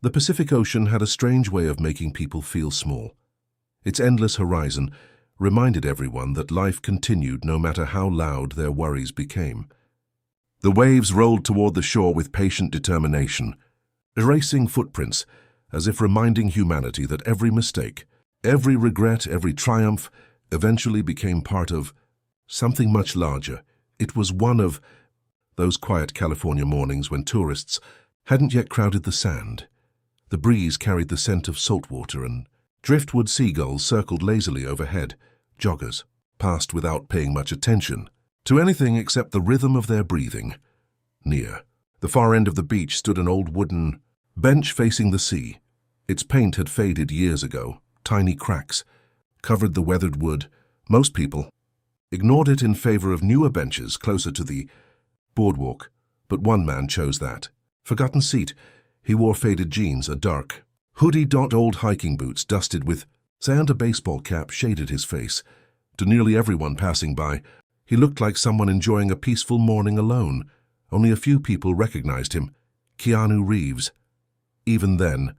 The Pacific Ocean had a strange way of making people feel small. Its endless horizon reminded everyone that life continued no matter how loud their worries became. The waves rolled toward the shore with patient determination, erasing footprints as if reminding humanity that every mistake, every regret, every triumph eventually became part of something much larger. It was one of those quiet California mornings when tourists hadn't yet crowded the sand. The breeze carried the scent of salt water, and driftwood seagulls circled lazily overhead. Joggers passed without paying much attention to anything except the rhythm of their breathing. Near the far end of the beach stood an old wooden bench facing the sea. Its paint had faded years ago. Tiny cracks covered the weathered wood. Most people ignored it in favor of newer benches closer to the boardwalk, but one man chose that forgotten seat. He wore faded jeans, a dark hoodie, old hiking boots dusted with sand, a baseball cap shaded his face. To nearly everyone passing by, he looked like someone enjoying a peaceful morning alone. Only a few people recognized him, Keanu Reeves. Even then,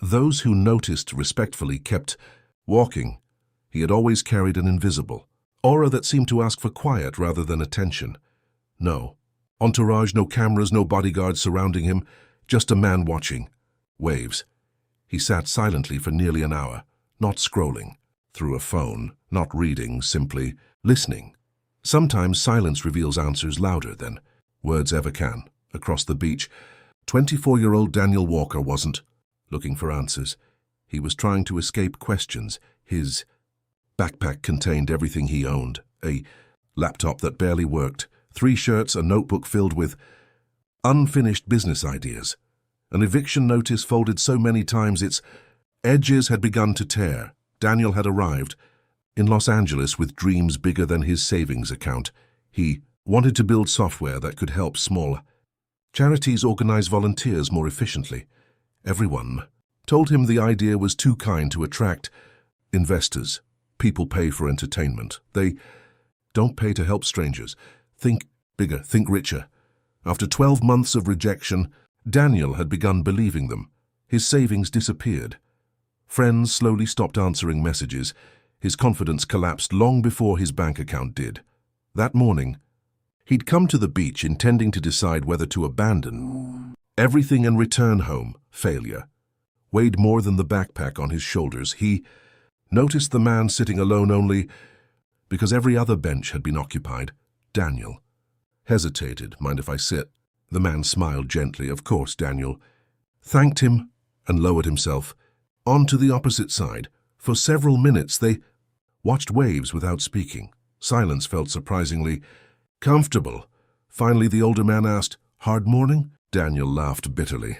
those who noticed respectfully kept walking. He had always carried an invisible aura that seemed to ask for quiet rather than attention. No entourage, no cameras, no bodyguards surrounding him, just a man watching. Waves. He sat silently for nearly an hour, not scrolling through a phone, not reading, simply listening. Sometimes silence reveals answers louder than words ever can. Across the beach, 24-year-old Daniel Walker wasn't looking for answers. He was trying to escape questions. His backpack contained everything he owned: a laptop that barely worked, 3 shirts, a notebook filled with unfinished business ideas, an eviction notice folded so many times its edges had begun to tear. Daniel had arrived in Los Angeles with dreams bigger than his savings account. He wanted to build software that could help small charities organize volunteers more efficiently. Everyone told him the idea was too kind to attract investors. People pay for entertainment. They don't pay to help strangers. Think bigger, think richer. After 12 months of rejection, Daniel had begun believing them. His savings disappeared. Friends slowly stopped answering messages. His confidence collapsed long before his bank account did. That morning, he'd come to the beach intending to decide whether to abandon everything and return home. Failure weighed more than the backpack on his shoulders. He noticed the man sitting alone only because every other bench had been occupied. Daniel hesitated. "Mind if I sit?" The man smiled gently. "Of course." Daniel thanked him and lowered himself onto the opposite side. For several minutes they watched waves without speaking. Silence felt surprisingly comfortable. Finally, the older man asked, "Hard morning?" Daniel laughed bitterly.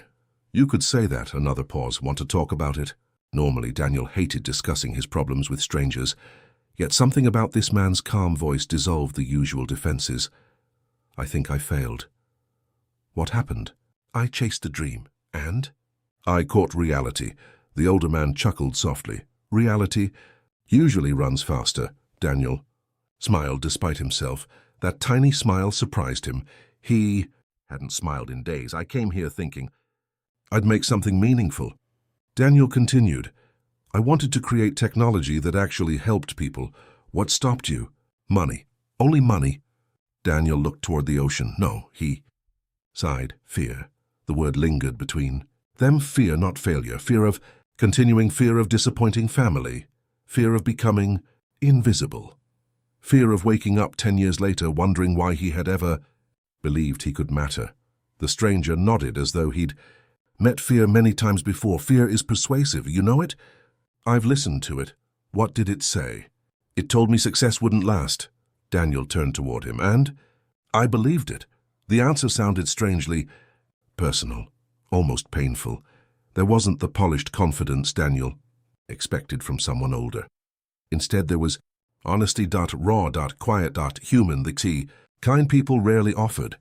"You could say that." Another pause. "Want to talk about it?" Normally, Daniel hated discussing his problems with strangers, yet something about this man's calm voice dissolved the usual defenses. "I think I failed." "What happened?" "I chased a dream, and I caught reality." The older man chuckled softly. "Reality usually runs faster." Daniel smiled despite himself. That tiny smile surprised him. He hadn't smiled in days. "I came here thinking I'd make something meaningful." Daniel continued, "I wanted to create technology that actually helped people." "What stopped you?" "Money. Only money." Daniel looked toward the ocean. "No," he sighed. "Fear." The word lingered between them. Fear, not failure. Fear of continuing, fear of disappointing family, fear of becoming invisible, fear of waking up 10 years later wondering why he had ever believed he could matter. The stranger nodded as though he'd met fear many times before. "Fear is persuasive, you know it?" "I've listened to it." "What did it say?" "It told me success wouldn't last." Daniel turned toward him, and I believed it. The answer sounded strangely personal, almost painful. There wasn't the polished confidence Daniel expected from someone older. Instead, there was honesty, raw, quiet, human, the kind people rarely offered.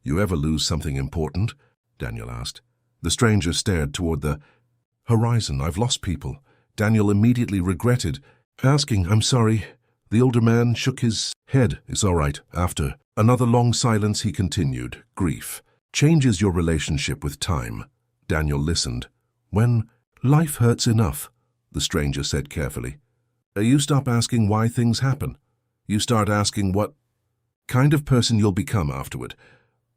"You ever lose something important?" Daniel asked. The stranger stared toward the horizon. "I've lost people." Daniel immediately regretted asking. "I'm sorry." The older man shook his head. "It's all right." After another long silence, he continued, "Grief changes your relationship with time." Daniel listened, When life hurts enough, the stranger said carefully, you stop asking why things happen. You start asking what kind of person you'll become afterward.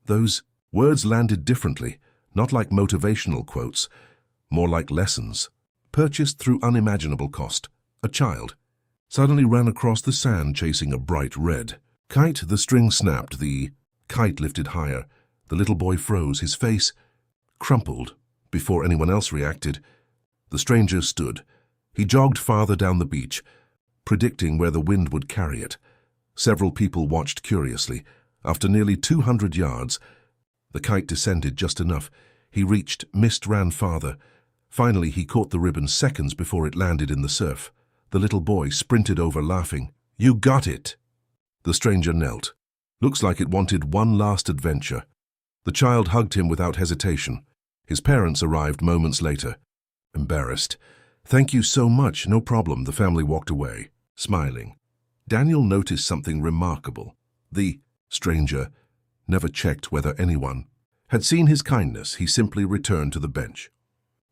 Those words landed differently, not like motivational quotes, more like lessons, purchased through unimaginable cost. A child suddenly ran across the sand chasing a bright red kite. The string snapped, the kite lifted higher. The little boy froze, his face crumpled. Before anyone else reacted, the stranger stood. He jogged farther down the beach, predicting where the wind would carry it. Several people watched curiously. After nearly 200 yards, the kite descended just enough. He reached, mist ran farther. Finally, he caught the ribbon seconds before it landed in the surf. The little boy sprinted over, laughing. "You got it!" The stranger knelt. Looks like it wanted one last adventure. The child hugged him without hesitation. His parents arrived moments later, embarrassed. "Thank you so much, no problem." The family walked away, smiling. Daniel noticed something remarkable. The stranger never checked whether anyone had seen his kindness. He simply returned to the bench.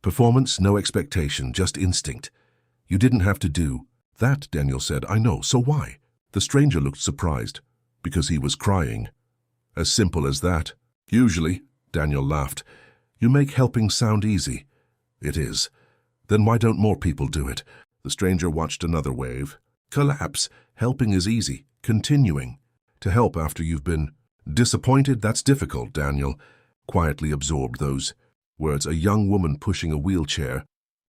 Performance, no expectation, just instinct. "You didn't have to do that," Daniel said. "I know, so why?" The stranger looked surprised. "Because he was crying." As simple as that. "Usually," Daniel laughed, "you make helping sound easy." "It is. Then why don't more people do it?" The stranger watched another wave collapse. "Helping is easy. Continuing to help after you've been disappointed, that's difficult." Daniel quietly absorbed those words. A young woman pushing a wheelchair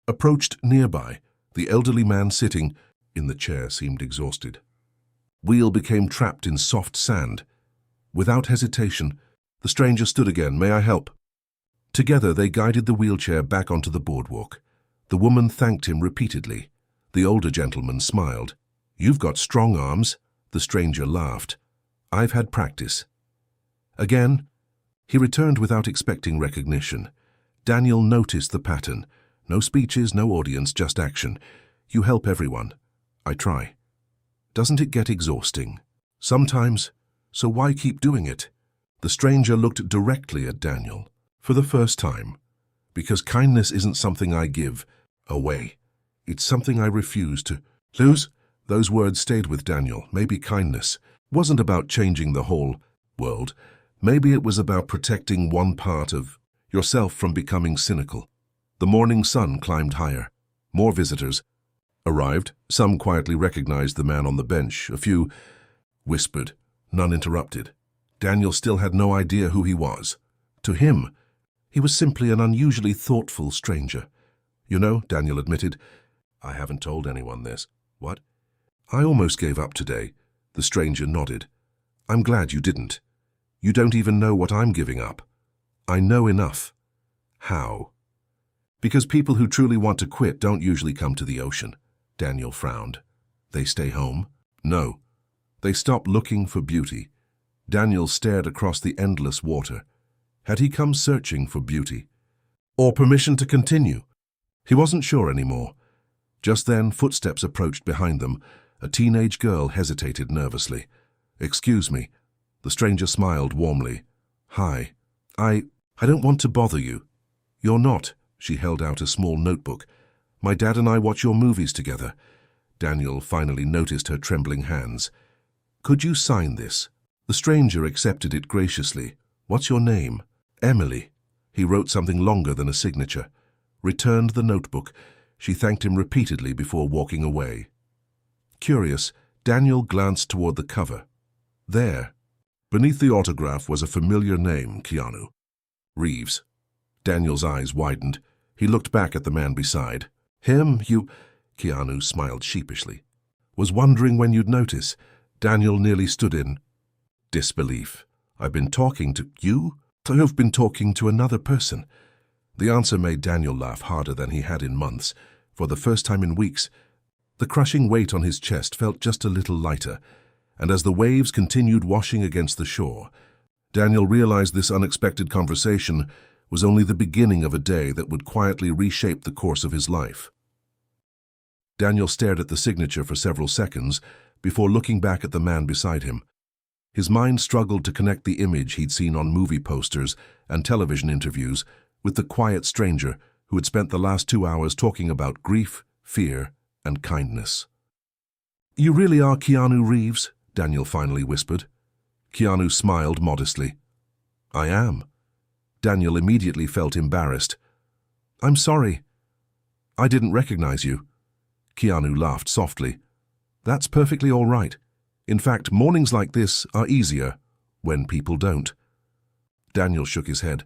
approached nearby. The elderly man sitting in the chair seemed exhausted. Wheel became trapped in soft sand. Without hesitation, the stranger stood again. "May I help?" Together they guided the wheelchair back onto the boardwalk. The woman thanked him repeatedly. The older gentleman smiled. "You've got strong arms." The stranger laughed. "I've had practice." Again, he returned without expecting recognition. Daniel noticed the pattern. No speeches, no audience, just action. "You help everyone." "I try." "Doesn't it get exhausting?" "Sometimes. So why keep doing it?" The stranger looked directly at Daniel. "For the first time. Because kindness isn't something I give away. It's something I refuse to lose." Those words stayed with Daniel. Maybe kindness wasn't about changing the whole world. Maybe it was about protecting one part of yourself from becoming cynical. The morning sun climbed higher. More visitors arrived. Some quietly recognized the man on the bench. A few whispered. None interrupted. Daniel still had no idea who he was. To him, he was simply an unusually thoughtful stranger. "You know," Daniel admitted, "I haven't told anyone this." "What?" "I almost gave up today." The stranger nodded. "I'm glad you didn't. You don't even know what I'm giving up." "I know enough." "How?" "Because people who truly want to quit don't usually come to the ocean." Daniel frowned. "They stay home?" "No. They stop looking for beauty." Daniel stared across the endless water. Had he come searching for beauty? Or permission to continue? He wasn't sure anymore. Just then, footsteps approached behind them. A teenage girl hesitated nervously. "Excuse me." The stranger smiled warmly. "Hi. I don't want to bother you." "You're not." She held out a small notebook. "My dad and I watch your movies together." Daniel finally noticed her trembling hands. "Could you sign this?" The stranger accepted it graciously. "What's your name?" "Emily." He wrote something longer than a signature. Returned the notebook. She thanked him repeatedly before walking away. Curious, Daniel glanced toward the cover. There, beneath the autograph, was a familiar name, Keanu Reeves. Daniel's eyes widened. He looked back at the man beside. "Him, you—" Keanu smiled sheepishly. "Was wondering when you'd notice." Daniel nearly stood in disbelief. "I've been talking to you? I've been talking to another person." The answer made Daniel laugh harder than he had in months. For the first time in weeks, the crushing weight on his chest felt just a little lighter, and as the waves continued washing against the shore, Daniel realized this unexpected conversation was only the beginning of a day that would quietly reshape the course of his life. Daniel stared at the signature for several seconds before looking back at the man beside him. His mind struggled to connect the image he'd seen on movie posters and television interviews with the quiet stranger who had spent the last 2 hours talking about grief, fear, and kindness. "You really are Keanu Reeves?" Daniel finally whispered. Keanu smiled modestly. "I am." Daniel immediately felt embarrassed. "I'm sorry. I didn't recognize you." Keanu laughed softly. "That's perfectly all right. In fact, mornings like this are easier when people don't." Daniel shook his head.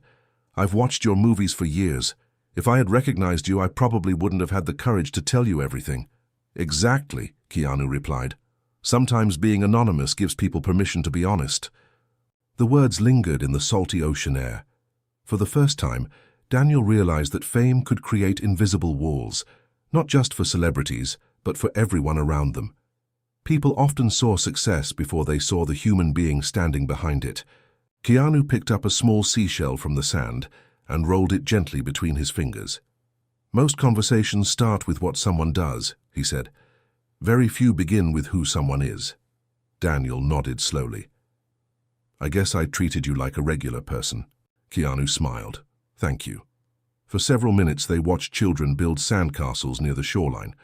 "I've watched your movies for years. If I had recognized you, I probably wouldn't have had the courage to tell you everything." "Exactly," Keanu replied. "Sometimes being anonymous gives people permission to be honest." The words lingered in the salty ocean air. For the first time, Daniel realized that fame could create invisible walls, not just for celebrities, but for everyone around them. People often saw success before they saw the human being standing behind it. Keanu picked up a small seashell from the sand and rolled it gently between his fingers. "Most conversations start with what someone does," he said. "Very few begin with who someone is." Daniel nodded slowly. "I guess I treated you like a regular person." Keanu smiled. "Thank you." For several minutes they watched children build sandcastles near the shoreline.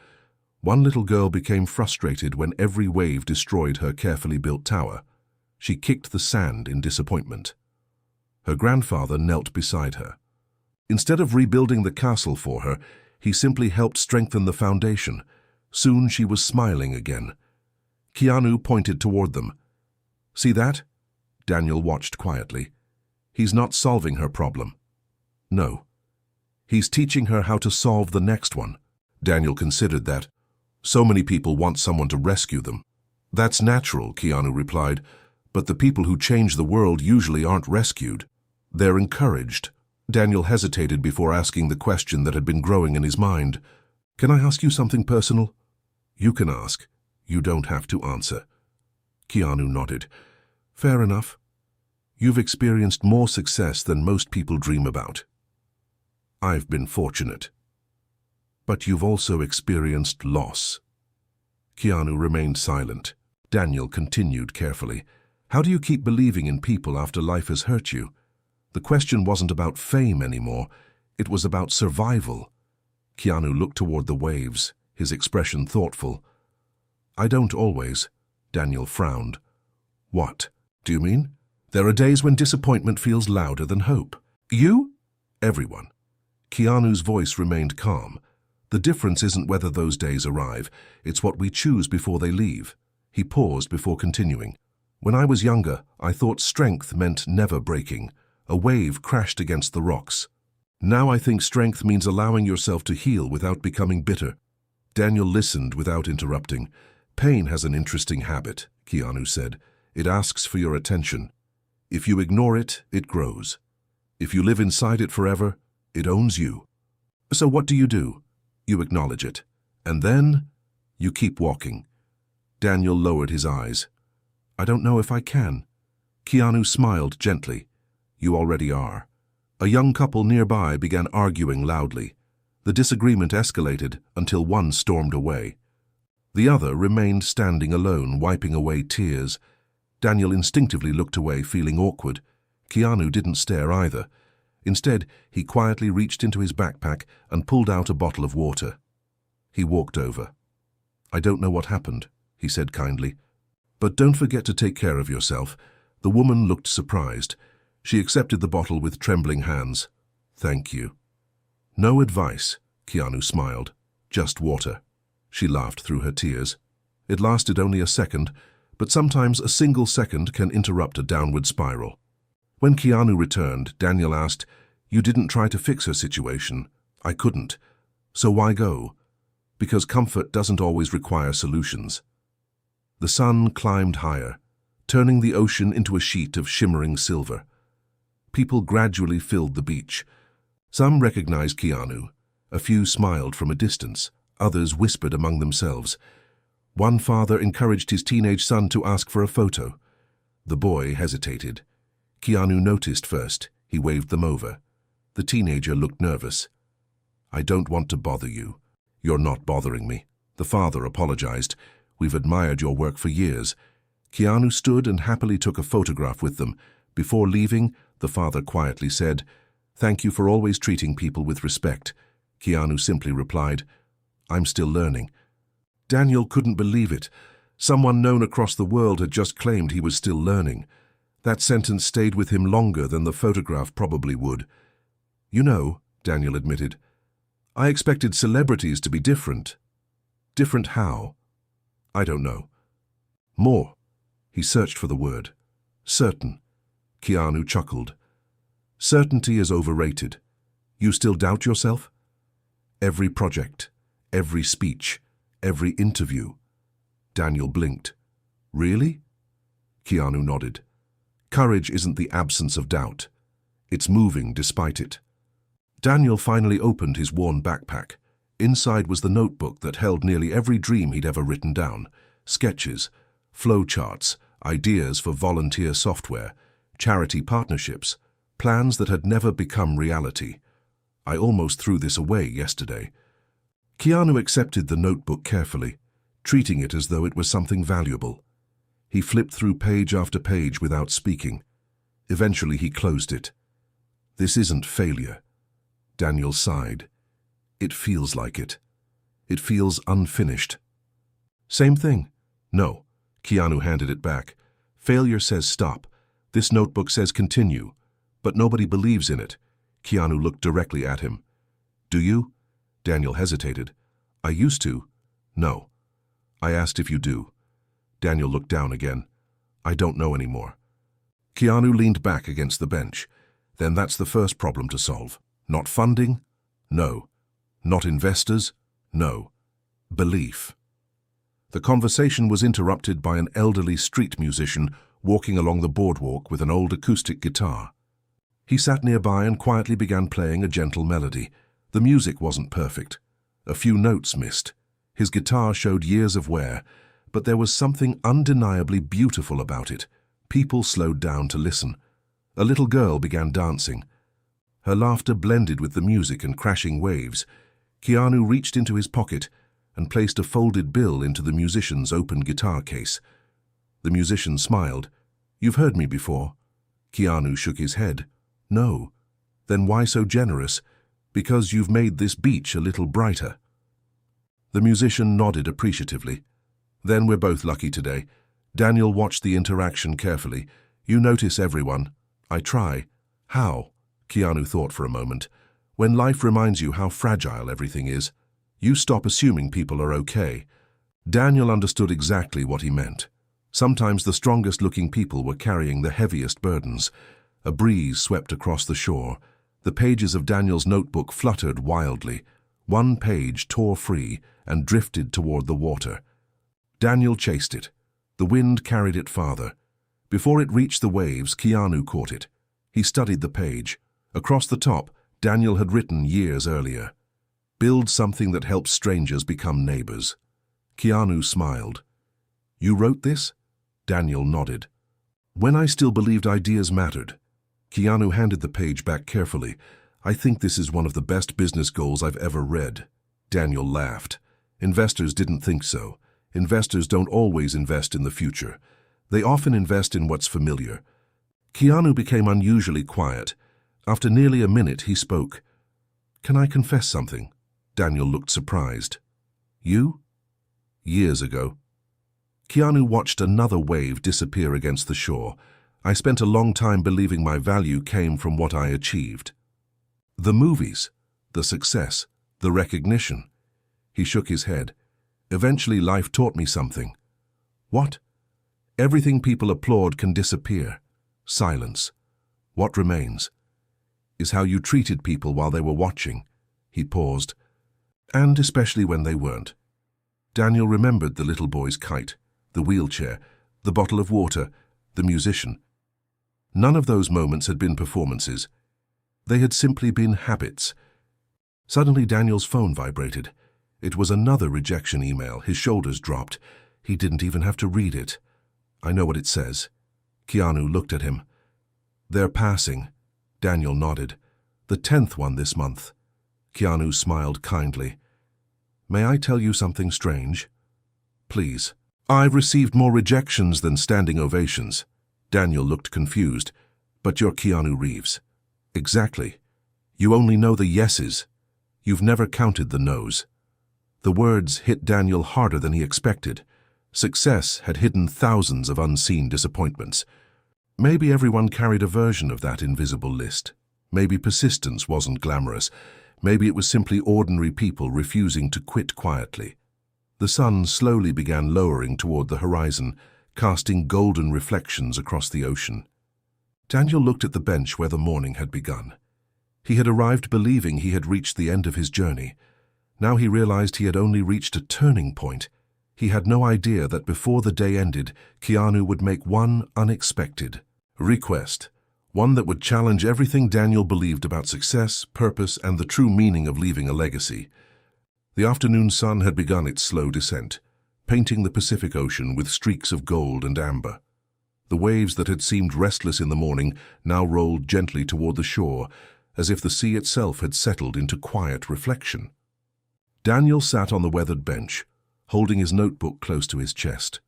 One little girl became frustrated when every wave destroyed her carefully built tower. She kicked the sand in disappointment. Her grandfather knelt beside her. Instead of rebuilding the castle for her, he simply helped strengthen the foundation. Soon she was smiling again. Keanu pointed toward them. "See that?" Daniel watched quietly. "He's not solving her problem. No. He's teaching her how to solve the next one." Daniel considered that. "So many people want someone to rescue them." "That's natural," Keanu replied, "but the people who change the world usually aren't rescued. They're encouraged." Daniel hesitated before asking the question that had been growing in his mind. "Can I ask you something personal?" "You can ask. You don't have to answer." Keanu nodded. "Fair enough. You've experienced more success than most people dream about." "I've been fortunate." "But you've also experienced loss." Keanu remained silent. Daniel continued carefully. "How do you keep believing in people after life has hurt you?" The question wasn't about fame anymore. It was about survival. Keanu looked toward the waves, his expression thoughtful. "I don't always." Daniel frowned. "What do you mean?" "There are days when disappointment feels louder than hope." "You?" "Everyone." Keanu's voice remained calm. "The difference isn't whether those days arrive, it's what we choose before they leave." He paused before continuing. "When I was younger, I thought strength meant never breaking. A wave crashed against the rocks. Now I think strength means allowing yourself to heal without becoming bitter." Daniel listened without interrupting. "Pain has an interesting habit," Keanu said. "It asks for your attention. If you ignore it, it grows. If you live inside it forever, it owns you. So what do? You acknowledge it. And then you keep walking." Daniel lowered his eyes. "I don't know if I can." Keanu smiled gently. "You already are." A young couple nearby began arguing loudly. The disagreement escalated until one stormed away. The other remained standing alone, wiping away tears. Daniel instinctively looked away, feeling awkward. Keanu didn't stare either. Instead, he quietly reached into his backpack and pulled out a bottle of water. He walked over. "I don't know what happened," he said kindly. "But don't forget to take care of yourself." The woman looked surprised. She accepted the bottle with trembling hands. "Thank you." "No advice," Keanu smiled. "Just water." She laughed through her tears. It lasted only a second, but sometimes a single second can interrupt a downward spiral. When Keanu returned, Daniel asked, "You didn't try to fix her situation." "I couldn't." "So why go?" "Because comfort doesn't always require solutions." The sun climbed higher, turning the ocean into a sheet of shimmering silver. People gradually filled the beach. Some recognized Keanu. A few smiled from a distance. Others whispered among themselves. One father encouraged his teenage son to ask for a photo. The boy hesitated. Keanu noticed first. He waved them over. The teenager looked nervous. "I don't want to bother you." "You're not bothering me." The father apologized. "We've admired your work for years." Keanu stood and happily took a photograph with them. Before leaving, the father quietly said, "Thank you for always treating people with respect. Keanu simply replied, "I'm still learning." Daniel couldn't believe it. Someone known across the world had just claimed he was still learning. That sentence stayed with him longer than the photograph probably would. "You know," Daniel admitted, "I expected celebrities to be different." "Different how?" "I don't know." "More." He searched for the word. "Certain." Keanu chuckled. "Certainty is overrated. You still doubt yourself?" "Every project, every speech, every interview." Daniel blinked. "Really?" Keanu nodded. "Courage isn't the absence of doubt. It's moving despite it." Daniel finally opened his worn backpack. Inside was the notebook that held nearly every dream he'd ever written down. Sketches, flowcharts, ideas for volunteer software, charity partnerships, plans that had never become reality. "I almost threw this away yesterday." Keanu accepted the notebook carefully, treating it as though it was something valuable. He flipped through page after page without speaking. Eventually he closed it. "This isn't failure." Daniel sighed. "It feels like it. It feels unfinished." "Same thing." "No." Keanu handed it back. "Failure says stop. This notebook says continue. But nobody believes in it." Keanu looked directly at him. "Do you?" Daniel hesitated. "I used to." "No." "I asked if you do." Daniel looked down again. "I don't know anymore." Keanu leaned back against the bench. "Then that's the first problem to solve. Not funding? No. Not investors? No. Belief." The conversation was interrupted by an elderly street musician walking along the boardwalk with an old acoustic guitar. He sat nearby and quietly began playing a gentle melody. The music wasn't perfect. A few notes missed. His guitar showed years of wear, but there was something undeniably beautiful about it. People slowed down to listen. A little girl began dancing. Her laughter blended with the music and crashing waves. Keanu reached into his pocket and placed a folded bill into the musician's open guitar case. The musician smiled. "You've heard me before." Keanu shook his head. "No." "Then why so generous?" "Because you've made this beach a little brighter." The musician nodded appreciatively. "Then we're both lucky today." Daniel watched the interaction carefully. "You notice everyone." "I try." "How?" Keanu thought for a moment. "When life reminds you how fragile everything is, you stop assuming people are okay." Daniel understood exactly what he meant. Sometimes the strongest-looking people were carrying the heaviest burdens. A breeze swept across the shore. The pages of Daniel's notebook fluttered wildly. One page tore free and drifted toward the water. Daniel chased it. The wind carried it farther. Before it reached the waves, Keanu caught it. He studied the page. Across the top, Daniel had written years earlier, "Build something that helps strangers become neighbors." Keanu smiled. "You wrote this?" Daniel nodded. "When I still believed ideas mattered." Keanu handed the page back carefully. "I think this is one of the best business goals I've ever read." Daniel laughed. "Investors didn't think so. Investors don't always invest in the future. They often invest in what's familiar." Keanu became unusually quiet. After nearly a minute, he spoke. "Can I confess something?" Daniel looked surprised. "You?" "Years ago." Keanu watched another wave disappear against the shore. "I spent a long time believing my value came from what I achieved. The movies, the success, the recognition." He shook his head. "Eventually, life taught me something." "What?" "Everything people applaud can disappear. Silence. What remains is how you treated people while they were watching." He paused. "And especially when they weren't." Daniel remembered the little boy's kite, the wheelchair, the bottle of water, the musician. None of those moments had been performances. They had simply been habits. Suddenly Daniel's phone vibrated. It was another rejection email. His shoulders dropped. He didn't even have to read it. "I know what it says." Keanu looked at him. "They're passing." Daniel nodded. "The 10th one this month." Keanu smiled kindly. "May I tell you something strange?" "Please." "I've received more rejections than standing ovations." Daniel looked confused. "But you're Keanu Reeves." "Exactly. You only know the yeses." You've never counted the no's. The words hit Daniel harder than he expected. Success had hidden thousands of unseen disappointments. Maybe everyone carried a version of that invisible list. Maybe persistence wasn't glamorous. Maybe it was simply ordinary people refusing to quit quietly. The sun slowly began lowering toward the horizon, casting golden reflections across the ocean. Daniel looked at the bench where the morning had begun. He had arrived believing he had reached the end of his journey. Now he realized he had only reached a turning point. He had no idea that before the day ended, Keanu would make one unexpected request, one that would challenge everything Daniel believed about success, purpose, and the true meaning of leaving a legacy. The afternoon sun had begun its slow descent, painting the Pacific Ocean with streaks of gold and amber. The waves that had seemed restless in the morning now rolled gently toward the shore, as if the sea itself had settled into quiet reflection. Daniel sat on the weathered bench, holding his notebook close to his chest.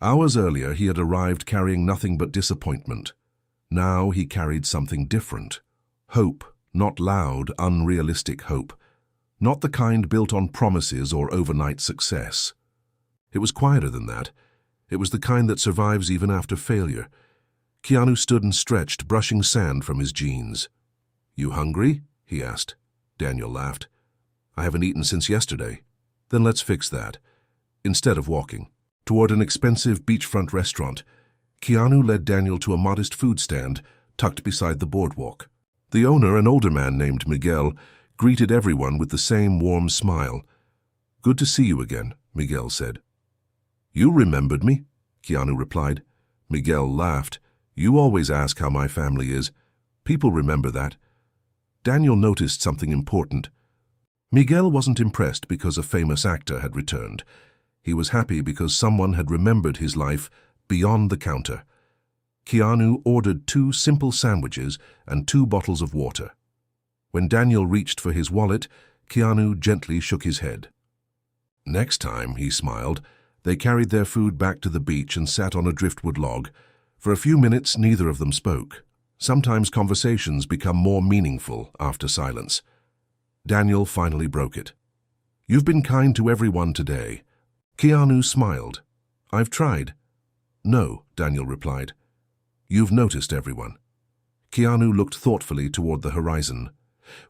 Hours earlier he had arrived carrying nothing but disappointment. Now he carried something different. Hope, not loud, unrealistic hope. Not the kind built on promises or overnight success. It was quieter than that. It was the kind that survives even after failure. Keanu stood and stretched, brushing sand from his jeans. "You hungry?" he asked. Daniel laughed. "I haven't eaten since yesterday." "Then let's fix that." Instead of walking toward an expensive beachfront restaurant, Keanu led Daniel to a modest food stand tucked beside the boardwalk. The owner, an older man named Miguel, greeted everyone with the same warm smile. "Good to see you again," Miguel said. "You remembered me," Keanu replied. Miguel laughed. "You always ask how my family is. People remember that." Daniel noticed something important. Miguel wasn't impressed because a famous actor had returned. He was happy because someone had remembered his life beyond the counter. Keanu ordered 2 simple sandwiches and 2 bottles of water. When Daniel reached for his wallet, Keanu gently shook his head. "Next time," he smiled. They carried their food back to the beach and sat on a driftwood log. For a few minutes, neither of them spoke. Sometimes conversations become more meaningful after silence. Daniel finally broke it. "You've been kind to everyone today." Keanu smiled. "I've tried." "No," Daniel replied. "You've noticed everyone." Keanu looked thoughtfully toward the horizon.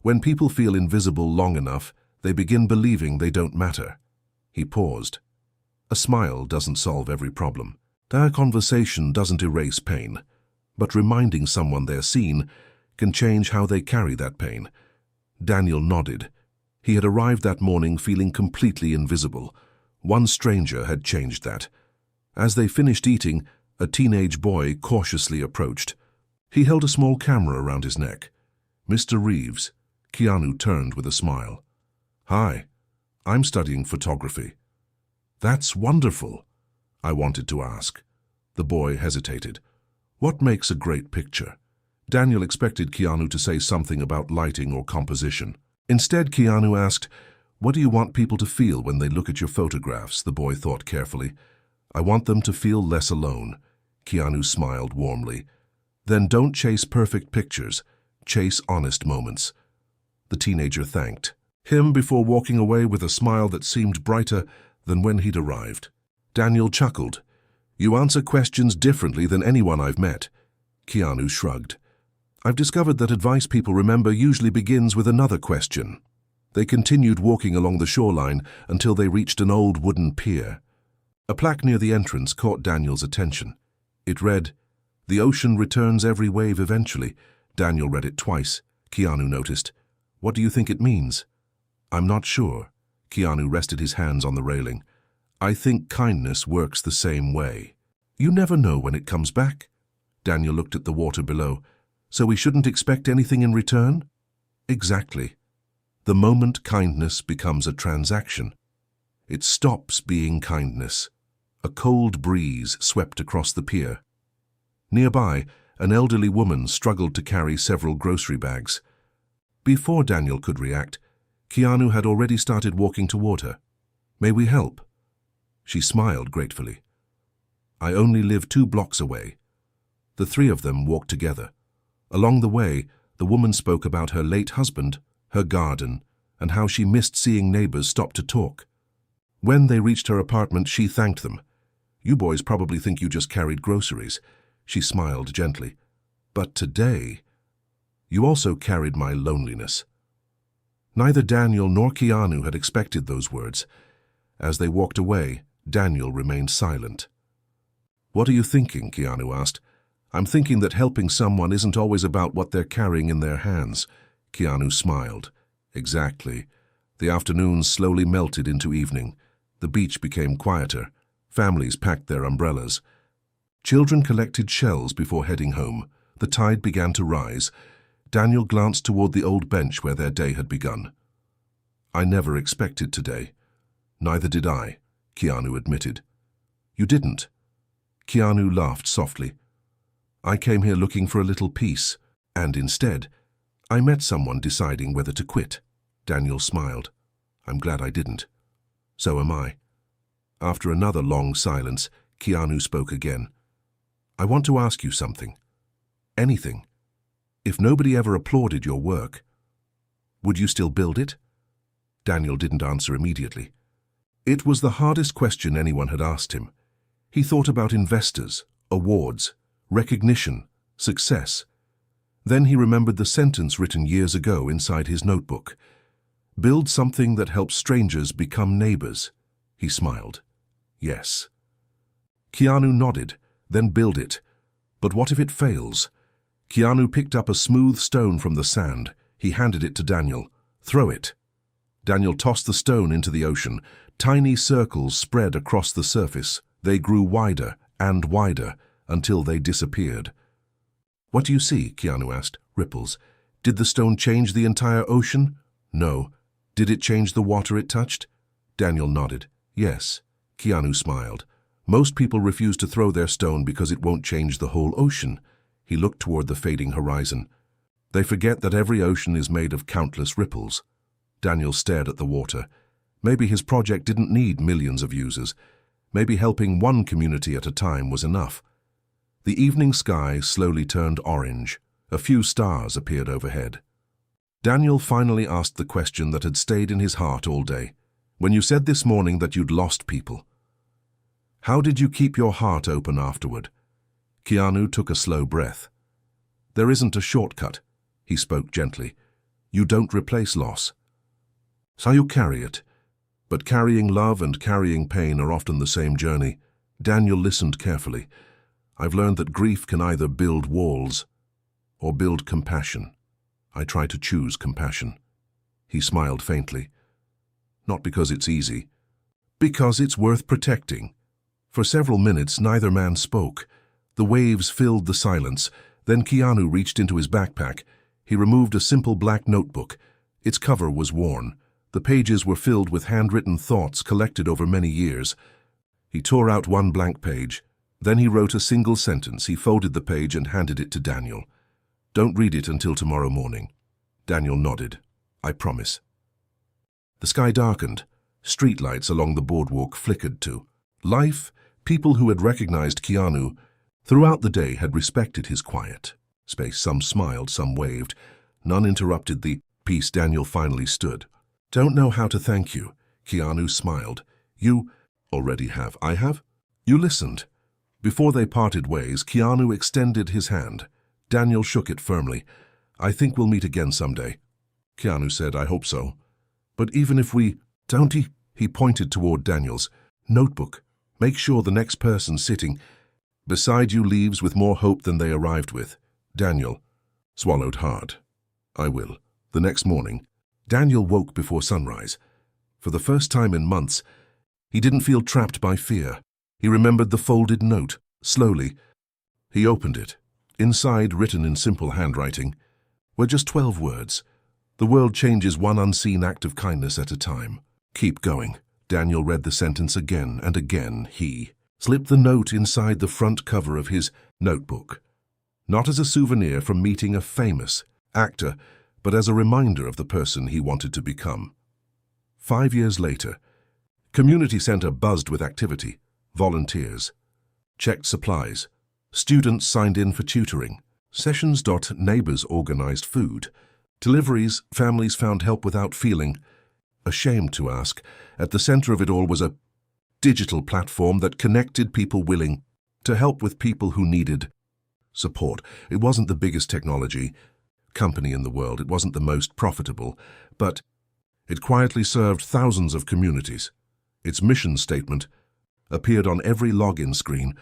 When people feel invisible long enough, they begin believing they don't matter. He paused. A smile doesn't solve every problem. A conversation doesn't erase pain. But reminding someone they're seen can change how they carry that pain. Daniel nodded. He had arrived that morning feeling completely invisible. One stranger had changed that. As they finished eating, a teenage boy cautiously approached. He held a small camera around his neck. "Mr. Reeves," Keanu turned with a smile. "Hi, I'm studying photography." "That's wonderful," I wanted to ask. The boy hesitated. "What makes a great picture?" Daniel expected Keanu to say something about lighting or composition. Instead, Keanu asked, "What do you want people to feel when they look at your photographs?" The boy thought carefully. "I want them to feel less alone." Keanu smiled warmly. "Then don't chase perfect pictures. Chase honest moments." The teenager thanked him before walking away with a smile that seemed brighter than when he'd arrived. Daniel chuckled. "You answer questions differently than anyone I've met." Keanu shrugged. "I've discovered that advice people remember usually begins with another question." They continued walking along the shoreline until they reached an old wooden pier. A plaque near the entrance caught Daniel's attention. It read, "The ocean returns every wave eventually." Daniel read it twice. Keanu noticed. "What do you think it means?" "I'm not sure." Keanu rested his hands on the railing. "I think kindness works the same way. You never know when it comes back." Daniel looked at the water below. "So we shouldn't expect anything in return?" "Exactly. The moment kindness becomes a transaction, it stops being kindness." A cold breeze swept across the pier. Nearby, an elderly woman struggled to carry several grocery bags. Before Daniel could react, Keanu had already started walking toward her. "May we help?" She smiled gratefully. "I only live 2 blocks away." The 3 of them walked together. Along the way, the woman spoke about her late husband, her garden, and how she missed seeing neighbors stop to talk. When they reached her apartment, she thanked them. "You boys probably think you just carried groceries." She smiled gently. "But today, you also carried my loneliness." Neither Daniel nor Keanu had expected those words. As they walked away, Daniel remained silent. "What are you thinking?" Keanu asked. "I'm thinking that helping someone isn't always about what they're carrying in their hands." Keanu smiled. "Exactly." The afternoons slowly melted into evening. The beach became quieter. Families packed their umbrellas. Children collected shells before heading home. The tide began to rise. Daniel glanced toward the old bench where their day had begun. "I never expected today." "Neither did I," Keanu admitted. "You didn't?" Keanu laughed softly. "I came here looking for a little peace, and instead, I met someone deciding whether to quit." Daniel smiled. "I'm glad I didn't." "So am I." After another long silence, Keanu spoke again. "I want to ask you something. Anything. If nobody ever applauded your work, would you still build it?" Daniel didn't answer immediately. It was the hardest question anyone had asked him. He thought about investors, awards, recognition, success. Then he remembered the sentence written years ago inside his notebook. "Build something that helps strangers become neighbors." He smiled. "Yes." Keanu nodded. "Then build it. But what if it fails?" Keanu picked up a smooth stone from the sand. He handed it to Daniel. "Throw it." Daniel tossed the stone into the ocean. Tiny circles spread across the surface. They grew wider and wider until they disappeared. "What do you see?" Keanu asked. "Ripples." "Did the stone change the entire ocean?" "No." "Did it change the water it touched?" Daniel nodded. "Yes." Keanu smiled. "Most people refuse to throw their stone because it won't change the whole ocean." He looked toward the fading horizon. "They forget that every ocean is made of countless ripples." Daniel stared at the water. Maybe his project didn't need millions of users. Maybe helping one community at a time was enough. The evening sky slowly turned orange. A few stars appeared overhead. Daniel finally asked the question that had stayed in his heart all day. "When you said this morning that you'd lost people, how did you keep your heart open afterward?" Keanu took a slow breath. "There isn't a shortcut," he spoke gently. "You don't replace loss. So you carry it. But carrying love and carrying pain are often the same journey." Daniel listened carefully. "I've learned that grief can either build walls or build compassion. I try to choose compassion." He smiled faintly. "Not because it's easy, because it's worth protecting." For several minutes, neither man spoke. The waves filled the silence. Then Keanu reached into his backpack. He removed a simple black notebook. Its cover was worn. The pages were filled with handwritten thoughts collected over many years. He tore out one blank page. Then he wrote a single sentence. He folded the page and handed it to Daniel. "Don't read it until tomorrow morning." Daniel nodded. "I promise." The sky darkened. Streetlights along the boardwalk flickered too. Life, people who had recognized Keanu throughout the day had respected his quiet space. Some smiled, some waved. None interrupted the peace. Daniel finally stood. "Don't know how to thank you." Keanu smiled. "You already have." "I have?" "You listened." Before they parted ways, Keanu extended his hand. Daniel shook it firmly. "I think we'll meet again someday." Keanu said, "I hope so. But even if we don't," he pointed toward Daniel's notebook. "Make sure the next person sitting beside you leaves with more hope than they arrived with." Daniel swallowed hard. "I will." The next morning, Daniel woke before sunrise. For the first time in months, he didn't feel trapped by fear. He remembered the folded note. Slowly, he opened it. Inside, written in simple handwriting, were just 12 words. "The world changes one unseen act of kindness at a time. Keep going." Daniel read the sentence again and again. He slipped the note inside the front cover of his notebook. Not as a souvenir from meeting a famous actor, but as a reminder of the person he wanted to become. 5 years later, community center buzzed with activity. Volunteers checked supplies. Students signed in for tutoring. Sessions. Neighbors organized food. Deliveries. Families found help without feeling ashamed to ask. At the center of it all was a digital platform that connected people willing to help with people who needed support. It wasn't the biggest technology company in the world, it wasn't the most profitable, but it quietly served thousands of communities. Its mission statement appeared on every login screen: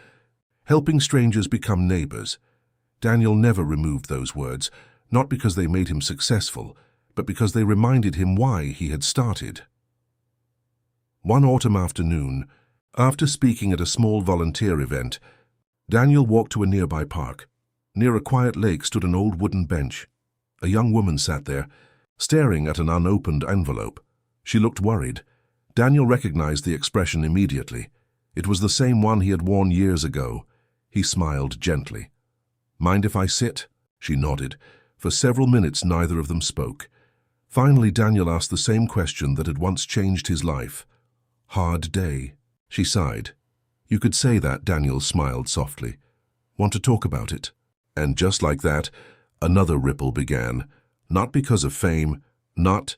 helping strangers become neighbors. Daniel never removed those words, not because they made him successful, but because they reminded him why he had started. One autumn afternoon, after speaking at a small volunteer event, Daniel walked to a nearby park. Near a quiet lake stood an old wooden bench. A young woman sat there, staring at an unopened envelope. She looked worried. Daniel recognized the expression immediately. It was the same one he had worn years ago. He smiled gently. "Mind if I sit?" She nodded. For several minutes, neither of them spoke. Finally, Daniel asked the same question that had once changed his life. "Hard day." She sighed. "You could say that," Daniel smiled softly. "Want to talk about it?" And just like that, another ripple began. Not because of fame, not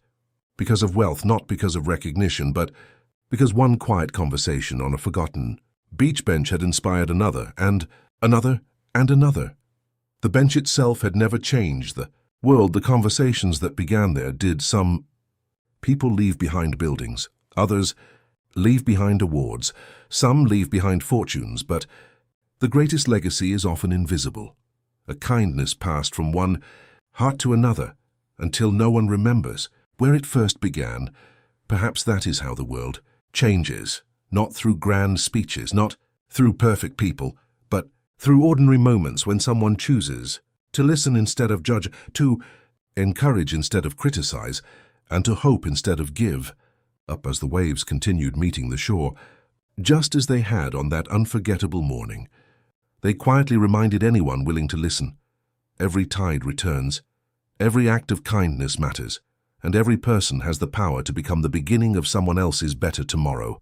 because of wealth, not because of recognition, but because one quiet conversation on a forgotten beach bench had inspired another, and another, and another. The bench itself had never changed the world. The conversations that began there did. Some people leave behind buildings, others leave behind awards, some leave behind fortunes, but the greatest legacy is often invisible. A kindness passed from one heart to another until no one remembers where it first began. Perhaps that is how the world changes, not through grand speeches, not through perfect people, but through ordinary moments when someone chooses to listen instead of judge, to encourage instead of criticize, and to hope instead of give. Up as the waves continued meeting the shore, just as they had on that unforgettable morning, they quietly reminded anyone willing to listen. Every tide returns, every act of kindness matters, and every person has the power to become the beginning of someone else's better tomorrow.